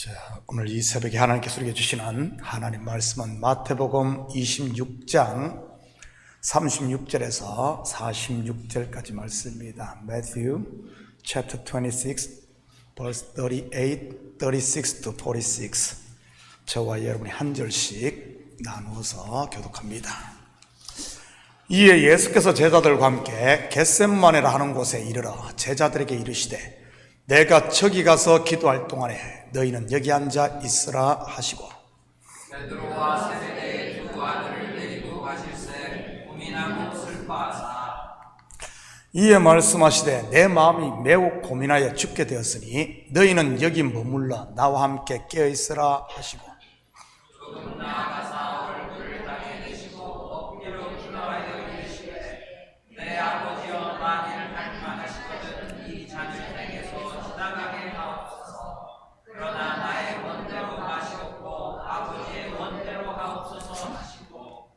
자, 오늘 이 새벽에 하나님께서 우리에게 주시는 하나님 말씀은 마태복음 26장 36절에서 46절까지 말씀입니다. Matthew chapter 26 verse 38, 36 to 46. 저와 여러분이 한 절씩 나누어서 교독합니다. 이에 예수께서 제자들과 함께 겟셋마네라 하는 곳에 이르러 제자들에게 이르시되 내가 저기 가서 기도할 동안에 너희는 여기 앉아 있으라 하시고 베드로와 세베대의 두 아들을 데리고 가실새 고민하고 슬퍼하사 이에 말씀하시되 내 마음이 매우 고민하여 죽게 되었으니 너희는 여기 머물러 나와 함께 깨어 있으라 하시고 조금 나아가사 얼굴을 땅에 대시고 엎드려 기도하여 이르시되 내 아버지여 만일 할만하시거든 이 잔을 내게서 지나가게 하옵소서. 그러나 나의 원대로 하시옵고 아버지의 원대로 하옵소서 하시고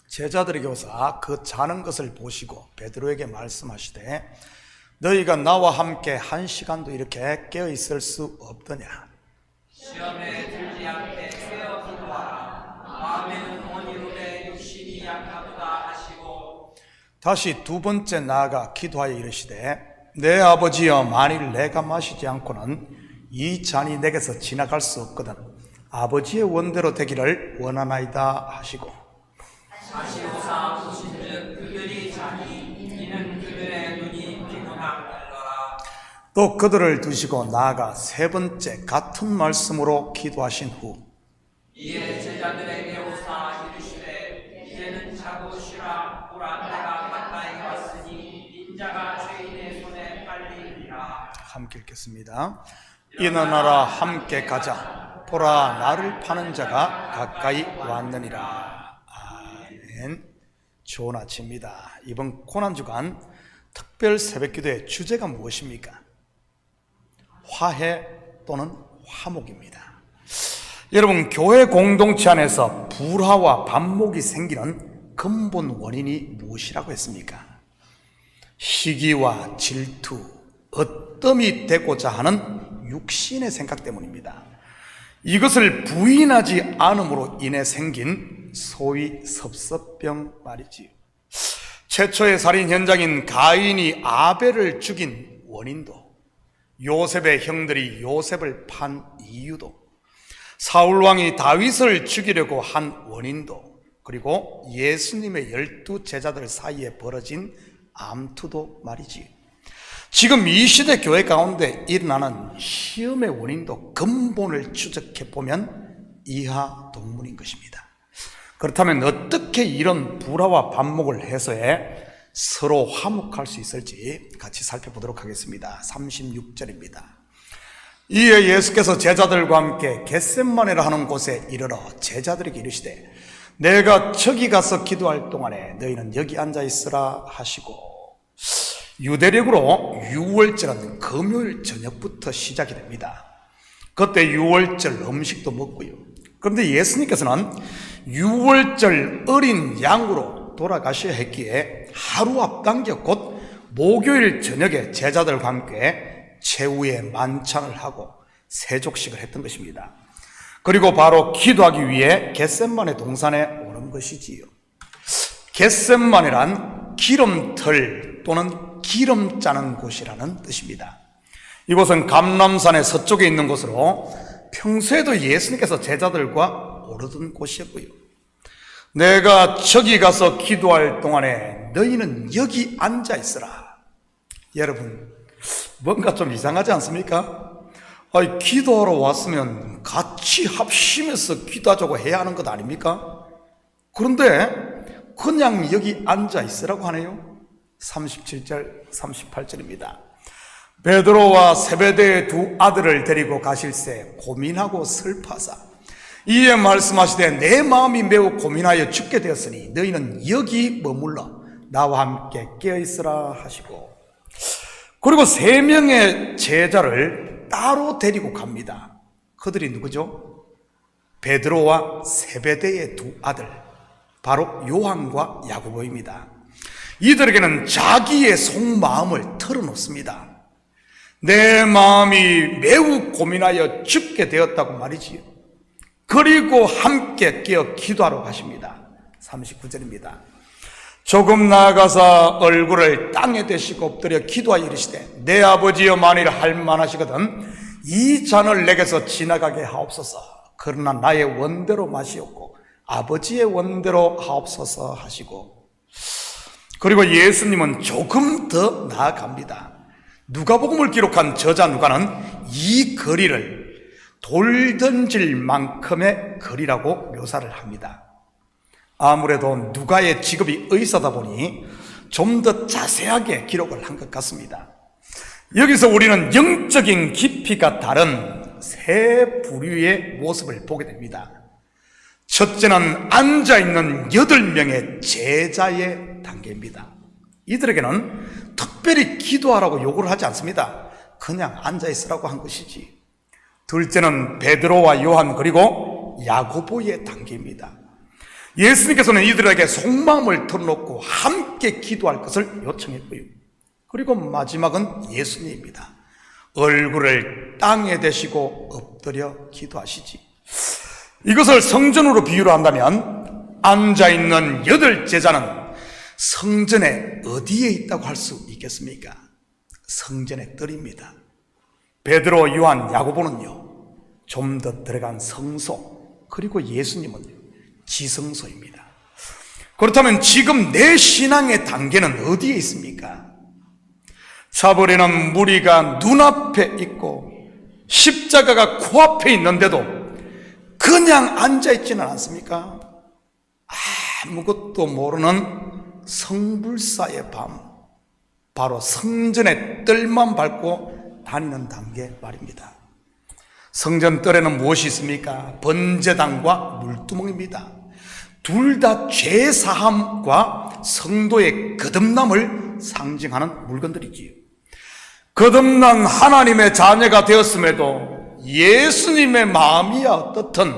제자들에게 오사 그 자는 것을 보시고 베드로에게 말씀하시되 너희가 나와 함께 한 시간도 이렇게 깨어 있을 수 없더냐. 시험에 들지 않게 깨어 기도하라. 마음에는 원이로되 육신이 약하도다 하시고 다시 두 번째 나아가 기도하여 이르시되 내 아버지여 만일 내가 마시지 않고는 이 잔이 내게서 지나갈 수 없거든 아버지의 원대로 되기를 원하나이다 하시고 하시오사 보신즉 그들이 자니 이는 그들의 눈이 피곤함이더라. 또 그들을 두시고 나아가 세 번째 같은 말씀으로 기도하신 후 이에 제자들에게 오사 이르시되 이제는 자고 쉬라. 보라 내가 가까이 왔으니 인자가 죄인의 손에 팔리리라. 함께 읽겠습니다. 일어나라 함께 가자 보라 나를 파는 자가 가까이 왔느니라. 아멘. 좋은 아침입니다. 이번 고난주간 특별 새벽기도의 주제가 무엇입니까? 화해 또는 화목입니다. 여러분, 교회 공동체 안에서 불화와 반목이 생기는 근본 원인이 무엇이라고 했습니까? 시기와 질투, 어뜸이 되고자 하는 육신의 생각 때문입니다. 이것을 부인하지 않음으로 인해 생긴 소위 섭섭병 말이지요. 최초의 살인 현장인 가인이 아벨을 죽인 원인도, 요셉의 형들이 요셉을 판 이유도, 사울왕이 다윗을 죽이려고 한 원인도, 그리고 예수님의 12 제자들 사이에 벌어진 암투도 말이지요. 지금 이 시대 교회 가운데 일어나는 시험의 원인도 근본을 추적해보면 이하동문인 것입니다. 그렇다면 어떻게 이런 불화와 반목을 해소해 서로 화목할 수 있을지 같이 살펴보도록 하겠습니다. 36절입니다. 이에 예수께서 제자들과 함께 겟셋마네라 하는 곳에 이르러 제자들에게 이르시되 내가 저기 가서 기도할 동안에 너희는 여기 앉아 있으라 하시고 유대력으로 유월절은 금요일 저녁부터 시작이 됩니다. 그때 유월절 음식도 먹고요. 그런데 예수님께서는 유월절 어린 양으로 돌아가셔야 했기에 하루 앞당겨 곧 목요일 저녁에 제자들과 함께 최후의 만찬을 하고 세족식을 했던 것입니다. 그리고 바로 기도하기 위해 겟셋마네 동산에 오는 것이지요. 겟셋마네란 기름털 또는 기름 짜는 곳이라는 뜻입니다. 이곳은 감람산의 서쪽에 있는 곳으로 평소에도 예수님께서 제자들과 오르던 곳이었고요. 내가 저기 가서 기도할 동안에 너희는 여기 앉아 있으라. 여러분, 뭔가 좀 이상하지 않습니까? 기도하러 왔으면 같이 합심해서 기도하자고 해야 하는 것 아닙니까? 그런데 그냥 여기 앉아 있으라고 하네요. 37절, 38절입니다. 베드로와 세베대의 두 아들을 데리고 가실새 고민하고 슬퍼하사 이에 말씀하시되 내 마음이 매우 고민하여 죽게 되었으니 너희는 여기 머물러 나와 함께 깨어있으라 하시고 그리고 세 명의 제자를 따로 데리고 갑니다. 그들이 누구죠? 베드로와 세베대의 두 아들, 바로 요한과 야고보입니다. 이들에게는 자기의 속마음을 털어놓습니다. 내 마음이 매우 고민하여 죽게 되었다고 말이지요. 그리고 함께 깨어 기도하러 가십니다. 39절입니다. 조금 나아가서 얼굴을 땅에 대시고 엎드려 기도하여 이르시되 내 아버지여 만일 할만하시거든 이 잔을 내게서 지나가게 하옵소서. 그러나 나의 원대로 마시옵고 아버지의 원대로 하옵소서 하시고, 그리고 예수님은 조금 더 나아갑니다. 누가복음을 기록한 저자 누가는 이 거리를 돌 던질 만큼의 거리라고 묘사를 합니다. 아무래도 누가의 직업이 의사다 보니 좀 더 자세하게 기록을 한 것 같습니다. 여기서 우리는 영적인 깊이가 다른 세 부류의 모습을 보게 됩니다. 첫째는 앉아있는 8명의 제자의 단계입니다. 이들에게는 특별히 기도하라고 요구를 하지 않습니다. 그냥 앉아있으라고 한 것이지. 둘째는 베드로와 요한 그리고 야고보의 단계입니다. 예수님께서는 이들에게 속마음을 털어놓고 함께 기도할 것을 요청했고요. 그리고 마지막은 예수님입니다. 얼굴을 땅에 대시고 엎드려 기도하시지. 이것을 성전으로 비유를 한다면 앉아있는 8제자는 성전에 어디에 있다고 할 수 있겠습니까? 성전의 뜰입니다. 베드로, 요한, 야고보는요 좀 더 들어간 성소, 그리고 예수님은요 지성소입니다. 그렇다면 지금 내 신앙의 단계는 어디에 있습니까? 차버리는 무리가 눈앞에 있고 십자가가 코앞에 있는데도 그냥 앉아있지는 않습니까? 아무것도 모르는 성불사의 밤, 바로 성전의 뜰만 밟고 다니는 단계 말입니다. 성전 뜰에는 무엇이 있습니까? 번제단과 물두멍입니다. 둘 다 죄사함과 성도의 거듭남을 상징하는 물건들이지요. 거듭난 하나님의 자녀가 되었음에도 예수님의 마음이야 어떻든,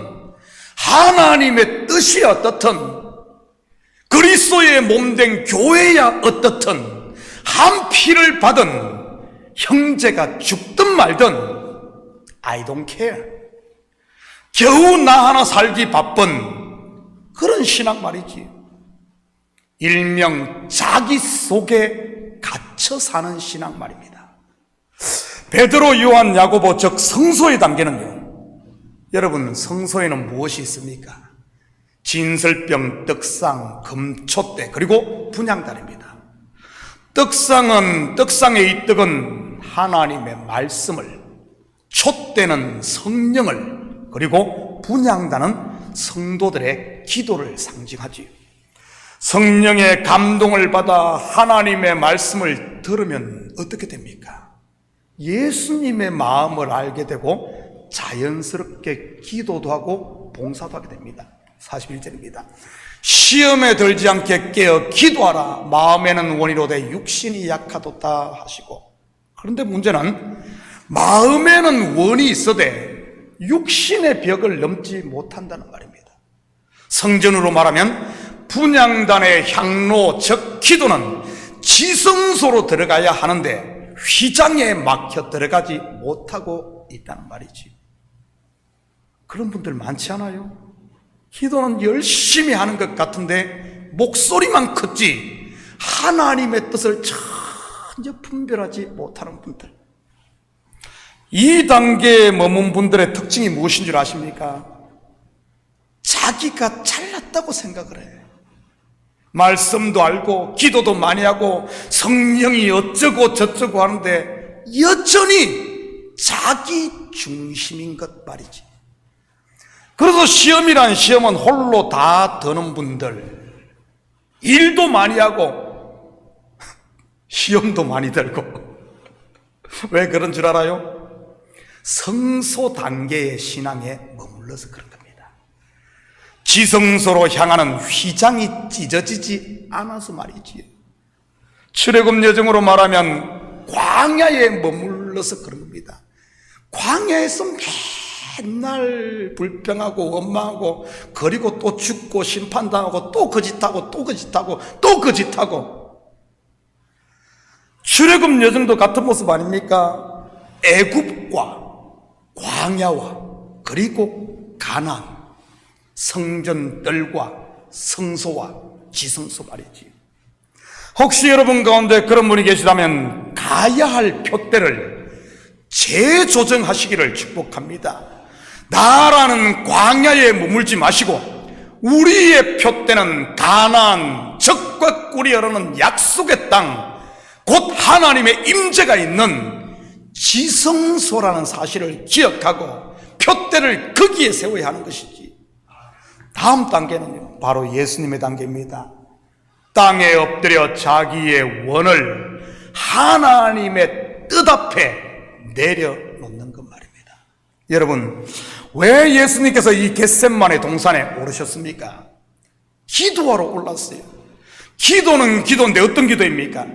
하나님의 뜻이 어떻든, 그리스도의 몸된 교회야 어떻든, 한 피를 받은 형제가 죽든 말든 I don't care. 겨우 나 하나 살기 바쁜 그런 신앙 말이지. 일명 자기 속에 갇혀 사는 신앙 말입니다. 베드로, 요한, 야고보 즉 성소의 단계는요, 여러분 성소에는 무엇이 있습니까? 진설병, 떡상, 금촛대 그리고 분향단입니다. 떡상의 이 떡은 하나님의 말씀을, 촛대는 성령을, 그리고 분향단은 성도들의 기도를 상징하지요. 성령의 감동을 받아 하나님의 말씀을 들으면 어떻게 됩니까? 예수님의 마음을 알게 되고 자연스럽게 기도도 하고 봉사도 하게 됩니다. 41절입니다. 시험에 들지 않게 깨어 기도하라. 마음에는 원이로되 육신이 약하도다 하시고. 그런데 문제는 마음에는 원이 있어도 육신의 벽을 넘지 못한다는 말입니다. 성전으로 말하면 분향단의 향로 즉 기도는 지성소로 들어가야 하는데 휘장에 막혀 들어가지 못하고 있다는 말이지. 그런 분들 많지 않아요? 기도는 열심히 하는 것 같은데 목소리만 컸지 하나님의 뜻을 전혀 분별하지 못하는 분들. 이 단계에 머문 분들의 특징이 무엇인 줄 아십니까? 자기가 잘났다고 생각을 해. 말씀도 알고 기도도 많이 하고 성령이 어쩌고 저쩌고 하는데 여전히 자기 중심인 것 말이지. 그래서 시험이란 시험은 홀로 다 드는 분들, 일도 많이 하고 시험도 많이 들고. 왜 그런 줄 알아요? 성소 단계의 신앙에 머물러서 그런 겁니다. 지성소로 향하는 휘장이 찢어지지 않아서 말이지요. 출애굽 여정으로 말하면 광야에 머물러서 그런 겁니다. 광야에서 맨날 불평하고 원망하고, 그리고 또 죽고 심판당하고 또 거짓하고 또 거짓하고 또 거짓하고. 출애굽 여정도 같은 모습 아닙니까? 애굽과 광야와 그리고 가나안, 성전들과 성소와 지성소 말이지. 혹시 여러분 가운데 그런 분이 계시다면 가야 할 표대를 재조정하시기를 축복합니다. 나라는 광야에 머물지 마시고 우리의 표대는 가나안, 적과 꿀이 흐르는 약속의 땅, 곧 하나님의 임재가 있는 지성소라는 사실을 기억하고 표대를 거기에 세워야 하는 것이지. 다음 단계는요, 바로 예수님의 단계입니다. 땅에 엎드려 자기의 원을 하나님의 뜻 앞에 내려놓는 것 말입니다. 여러분, 왜 예수님께서 이 겟셋마네 동산에 오르셨습니까? 기도하러 올랐어요. 기도는 기도인데 어떤 기도입니까?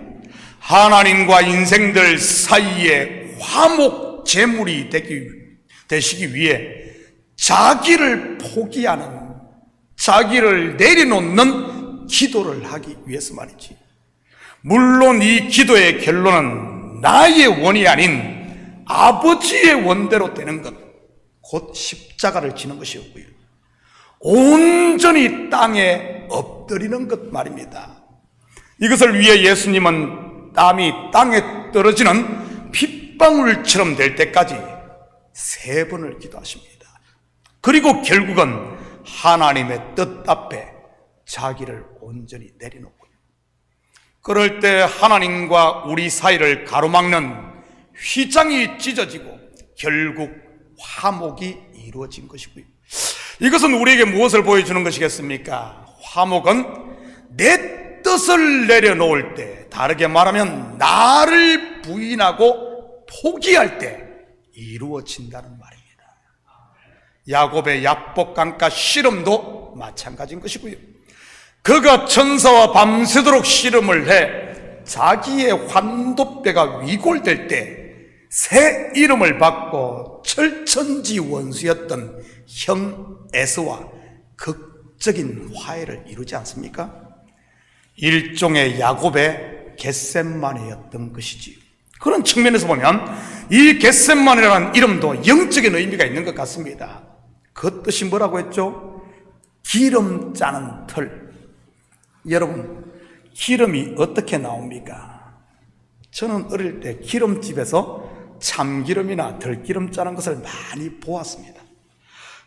하나님과 인생들 사이에 화목 제물이 되시기 위해 자기를 포기하는, 자기를 내려놓는 기도를 하기 위해서 말이지. 물론 이 기도의 결론은 나의 원이 아닌 아버지의 원대로 되는 것, 곧 십자가를 지는 것이었고요, 온전히 땅에 엎드리는 것 말입니다. 이것을 위해 예수님은 땀이 땅에 떨어지는 핏방울처럼 될 때까지 3번을 기도하십니다. 그리고 결국은 하나님의 뜻 앞에 자기를 온전히 내려놓고요, 그럴 때 하나님과 우리 사이를 가로막는 휘장이 찢어지고 결국 화목이 이루어진 것이고요. 이것은 우리에게 무엇을 보여주는 것이겠습니까? 화목은 내 뜻을 내려놓을 때, 다르게 말하면 나를 부인하고 포기할 때 이루어진다는 말입니다. 야곱의 야복강가 씨름도 마찬가지인 것이고요. 그가 천사와 밤새도록 씨름을 해 자기의 환도뼈가 위골될 때 새 이름을 받고 철천지 원수였던 형 에서와 극적인 화해를 이루지 않습니까? 일종의 야곱의 겟셋마네였던 것이지요. 그런 측면에서 보면 이 겟셋마네라는 이름도 영적인 의미가 있는 것 같습니다. 그 뜻이 뭐라고 했죠? 기름 짜는 틀. 여러분, 기름이 어떻게 나옵니까? 저는 어릴 때 기름집에서 참기름이나 들기름 짜는 것을 많이 보았습니다.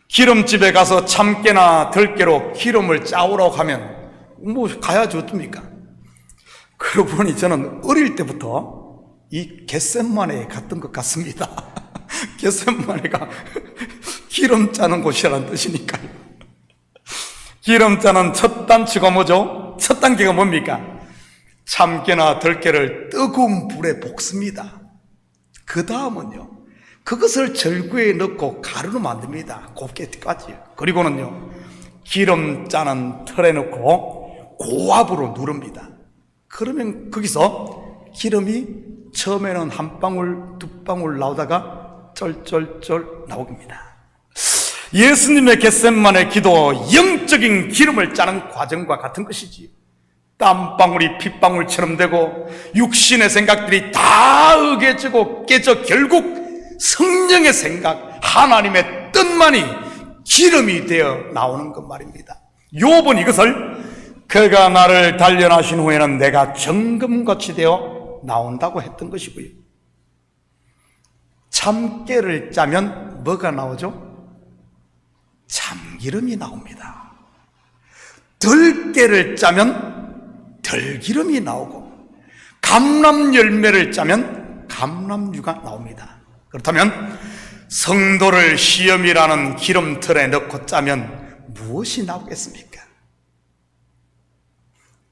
기름집에 가서 참깨나 들깨로 기름을 짜오라고 하면 뭐 가야지 어떻습니까? 그러고 보니 저는 어릴 때부터 이 겟셋마네에 갔던 것 같습니다. 겟셋마네가 기름 짜는 곳이라는 뜻이니까요. 기름 짜는 첫 단추가 뭐죠? 첫 단계가 뭡니까? 참깨나 들깨를 뜨거운 불에 볶습니다. 그 다음은요, 그것을 절구에 넣고 가루로 만듭니다. 곱게까지. 그리고는요, 기름 짜는 틀에 넣고 고압으로 누릅니다. 그러면 거기서 기름이 처음에는 한 방울, 두 방울 나오다가 쩔쩔쩔 나옵니다. 예수님의 겟셋마네 기도, 영적인 기름을 짜는 과정과 같은 것이지. 땀방울이 핏방울처럼 되고 육신의 생각들이 다 으개지고 깨져 결국 성령의 생각, 하나님의 뜻만이 기름이 되어 나오는 것 말입니다. 욥은 이것을 그가 나를 단련하신 후에는 내가 정금같이 되어 나온다고 했던 것이고요. 참깨를 짜면 뭐가 나오죠? 참기름이 나옵니다. 들깨를 짜면 들기름이 나오고, 감람 열매를 짜면 감람유가 나옵니다. 그렇다면 성도를 시험이라는 기름틀에 넣고 짜면 무엇이 나오겠습니까?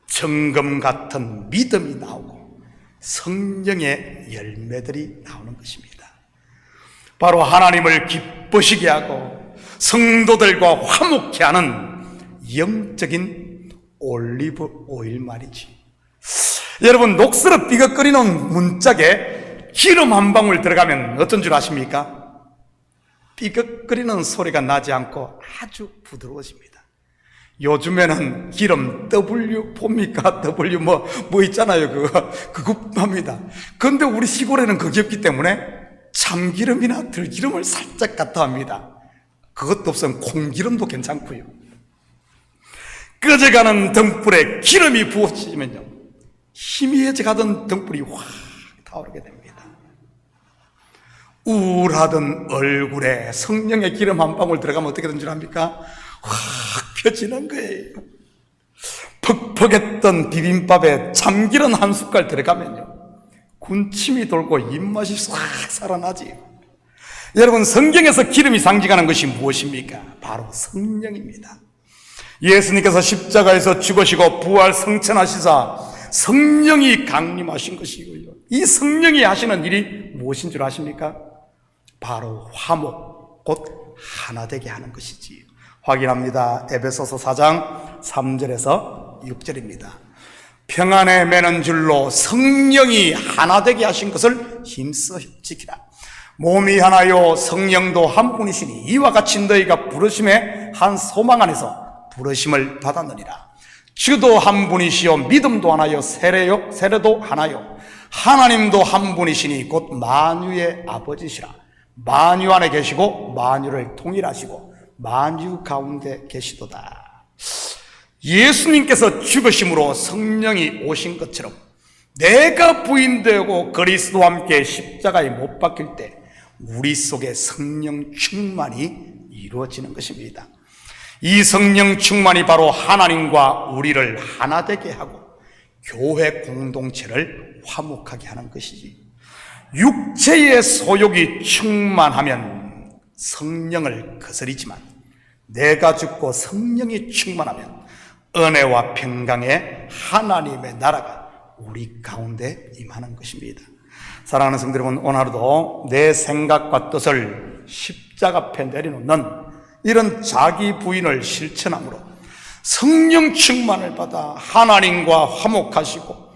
정금 같은 믿음이 나오고 성령의 열매들이 나오는 것입니다. 바로 하나님을 기쁘시게 하고 성도들과 화목케 하는 영적인 올리브 오일 말이지. 여러분, 녹슬어 삐걱거리는 문짝에 기름 한 방울 들어가면 어떤 줄 아십니까? 삐걱거리는 소리가 나지 않고 아주 부드러워집니다. 요즘에는 기름 W 봅니까? W 뭐 있잖아요. 그거 합니다. 그런데 우리 시골에는 그게 없기 때문에 참기름이나 들기름을 살짝 갖다 합니다. 그것도 없으면 콩기름도 괜찮고요. 꺼져가는 등불에 기름이 부어지면요, 희미해져가던 등불이 확 타오르게 됩니다. 우울하던 얼굴에 성령의 기름 한 방울 들어가면 어떻게 된 줄 압니까? 확 펴지는 거예요. 퍽퍽했던 비빔밥에 참기름 한 숟갈 들어가면요, 군침이 돌고 입맛이 싹 살아나지. 여러분, 성경에서 기름이 상징하는 것이 무엇입니까? 바로 성령입니다. 예수님께서 십자가에서 죽으시고 부활 성천하시사 성령이 강림하신 것이고요, 이 성령이 하시는 일이 무엇인 줄 아십니까? 바로 화목, 곧 하나 되게 하는 것이지요. 확인합니다. 에베소서 4장 3절에서 6절입니다. 평안에 매는 줄로 성령이 하나 되게 하신 것을 힘써 지키라. 몸이 하나요 성령도 한 분이시니 이와 같이 너희가 부르심의 한 소망 안에서 부르심을 받았느니라. 주도 한 분이시요 믿음도 하나요 세례도 하나요 하나님도 한 분이시니 곧 만유의 아버지시라. 만유 안에 계시고 만유를 통일하시고 만유 가운데 계시도다. 예수님께서 죽으심으로 성령이 오신 것처럼 내가 부인되고 그리스도와 함께 십자가에 못 박힐 때 우리 속에 성령 충만이 이루어지는 것입니다. 이 성령 충만이 바로 하나님과 우리를 하나 되게 하고 교회 공동체를 화목하게 하는 것이지. 육체의 소욕이 충만하면 성령을 거스리지만 내가 죽고 성령이 충만하면 은혜와 평강의 하나님의 나라가 우리 가운데 임하는 것입니다. 사랑하는 성도 여러분, 오늘 하루도 내 생각과 뜻을 십자가 앞에 내려놓는 이런 자기 부인을 실천함으로 성령 충만을 받아 하나님과 화목하시고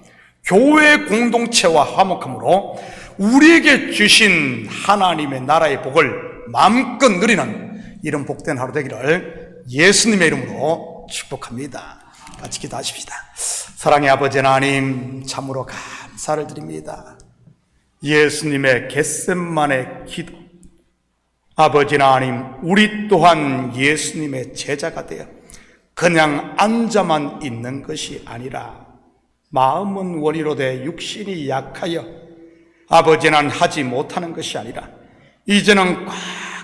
교회 공동체와 화목함으로 우리에게 주신 하나님의 나라의 복을 마음껏 누리는 이런 복된 하루 되기를 예수님의 이름으로 축복합니다. 같이 기도하십시다. 사랑의 아버지 하나님, 참으로 감사를 드립니다. 예수님의 겟셋만의 기도, 아버지 하나님, 우리 또한 예수님의 제자가 되어 그냥 앉아만 있는 것이 아니라 마음은 원이로되 육신이 약하여 아버지는 하지 못하는 것이 아니라 이제는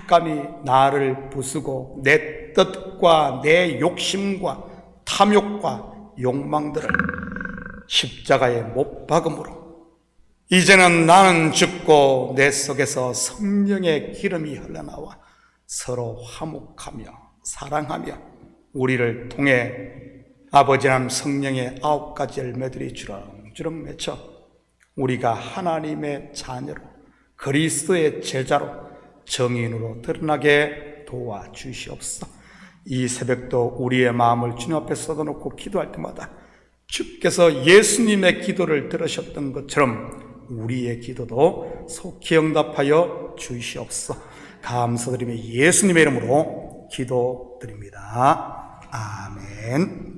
꽉감히 나를 부수고 내 뜻과 내 욕심과 탐욕과 욕망들을 십자가에 못 박음으로 이제는 나는 죽고 내 속에서 성령의 기름이 흘러나와 서로 화목하며 사랑하며 우리를 통해 아버지 하나님 성령의 9가지 열매들이 주렁주렁 맺혀 우리가 하나님의 자녀로 그리스도의 제자로 정인으로 드러나게 도와주시옵소서. 이 새벽도 우리의 마음을 주님 앞에 쏟아놓고 기도할 때마다 주께서 예수님의 기도를 들으셨던 것처럼 우리의 기도도 속히 응답하여 주시옵소서. 감사드리며 예수님의 이름으로 기도드립니다. 아멘.